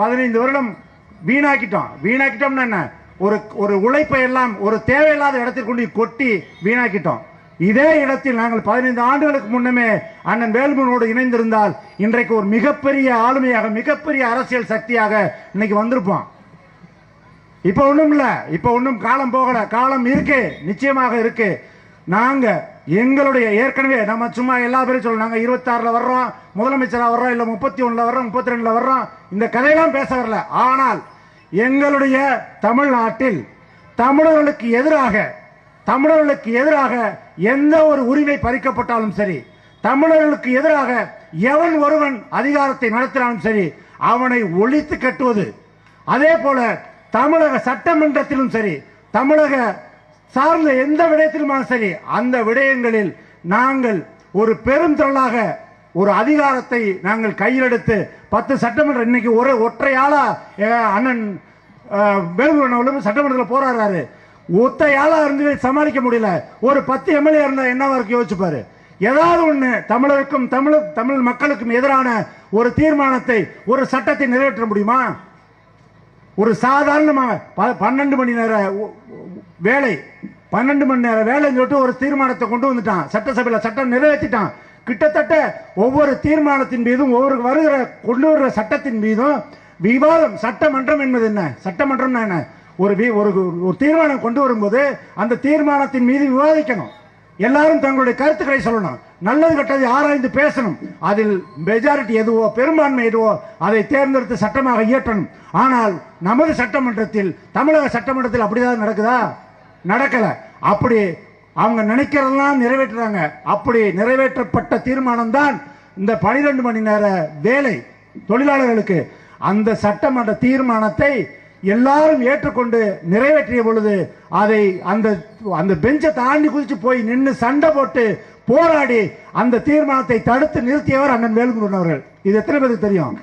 15 வருடம் வீணாக்கிட்டோம்னா என்ன, ஒரு உழைப்பை எல்லாம் ஒரு தேவையில்லாத இடத்தில் கொண்டு கொட்டி வீணாக்கிட்டோம். இதே இடத்தில் நாங்கள் 15 ஆண்டுகளுக்கு முன்னமே அண்ணன் வேலுமணியோடு இணைந்திருந்தால் இன்றைக்கு ஒரு மிகப்பெரிய ஆளுமையாக, மிகப்பெரிய அரசியல் சக்தியாக இன்னைக்கு வந்திருப்போம். இப்ப ஒண்ணும் இல்ல, இப்ப ஒண்ணும் காலம் போகல, காலம் இருக்கு, நிச்சயமாக இருக்கு. நாங்க எங்களுடைய ஏற்கனவே நம்ம சும்மா எல்லா பேரும் சொல்ல, நாங்க 26ல வர்றோம், முதலமைச்சரா வர்றோம், இல்ல 31ல வர்றோம், 32ல வர்றோம், இந்த கதையெல்லாம் பேச வரல. ஆனால் எங்களுடைய தமிழ்நாட்டில் தமிழர்களுக்கு எதிராக எந்த ஒரு உரிமை பறிக்கப்பட்டாலும் சரி, தமிழர்களுக்கு எதிராக எவன் ஒருவன் அதிகாரத்தை நடத்தினாலும் சரி, அவனை ஒழித்து கட்டுவது. அதே போல தமிழக சட்டமன்றத்திலும் சரி, தமிழக சார்ந்த எந்த விடயத்திலும் சரி, அந்த விடயங்களில் நாங்கள் ஒரு பெரும் திரளாக ஒரு அதிகாரத்தை நாங்கள் கையில் எடுத்து 10 சட்டமன்றம் இன்னைக்கு ஒரு ஒற்றையாளா அண்ணன் வேலுமணி சட்டமன்றத்தில் போராடுறாரு. ஒத்தையாளா இருந்து சமாளிக்க முடியல. ஒரு 10 எம்எல்ஏ இருந்தா என்னவா இருக்கு யோசிச்சு பாரு. ஏதாவது ஒண்ணு தமிழருக்கும் தமிழ் மக்களுக்கும் எதிரான ஒரு தீர்மானத்தை, ஒரு சட்டத்தை நிறைவேற்ற முடியுமா? ஒரு சாதாரணமாக 12 மணி நேர வேலை, 12 மணி நேர வேலை சொல்லிட்டு ஒரு தீர்மானத்தை கொண்டு வந்துட்டான் சட்டசபையில், சட்டம் நிறைவேற்றிட்டான். கிட்டத்தட்ட ஒவ்வொரு தீர்மானத்தின் மீதும், ஒவ்வொரு கொண்டு வர்ற சட்டத்தின் மீதும் விவாதம். சட்டமன்றம் என்பது என்ன? சட்டமன்றம்னா என்ன? ஒரு தீர்மானம் கொண்டு வரும்போது அந்த தீர்மானத்தின் மீது விவாதிக்கணும், எல்லாரும் தங்களுடைய கருத்துக்களை சொல்லணும், நல்லது கெட்டதை ஆராய்ந்து பேசணும், அதில் மெஜாரிட்டி எதுவோ பெரும்பான்மை எதுவோ அதை தேர்ந்தெடுத்து சட்டமாக இயற்றணும். ஆனால் நமது சட்டமன்றத்தில், தமிழக சட்டமன்றத்தில் அப்படிதான் நடக்குதா? நடக்கல. அப்படி அவங்க நினைக்கிறதெல்லாம் நிறைவேற்றுறாங்க. அப்படி நிறைவேற்றப்பட்ட தீர்மானம் தான் இந்த 12 மணி நேர வேலை தொழிலாளர்களுக்கு. அந்த சட்டமன்ற தீர்மானத்தை எல்லாரும் ஏற்றுக்கொண்டு நிறைவேற்றிய பொழுது அதை அந்த பெஞ்சை தாண்டி குதிச்சு போய் நின்று சண்டை போட்டு போராடி அந்த தீர்மானத்தை தடுத்து நிறுத்தியவர் அண்ணன் வேலுமணி அவர்கள். இது எத்தனை பேருக்கு தெரியும்?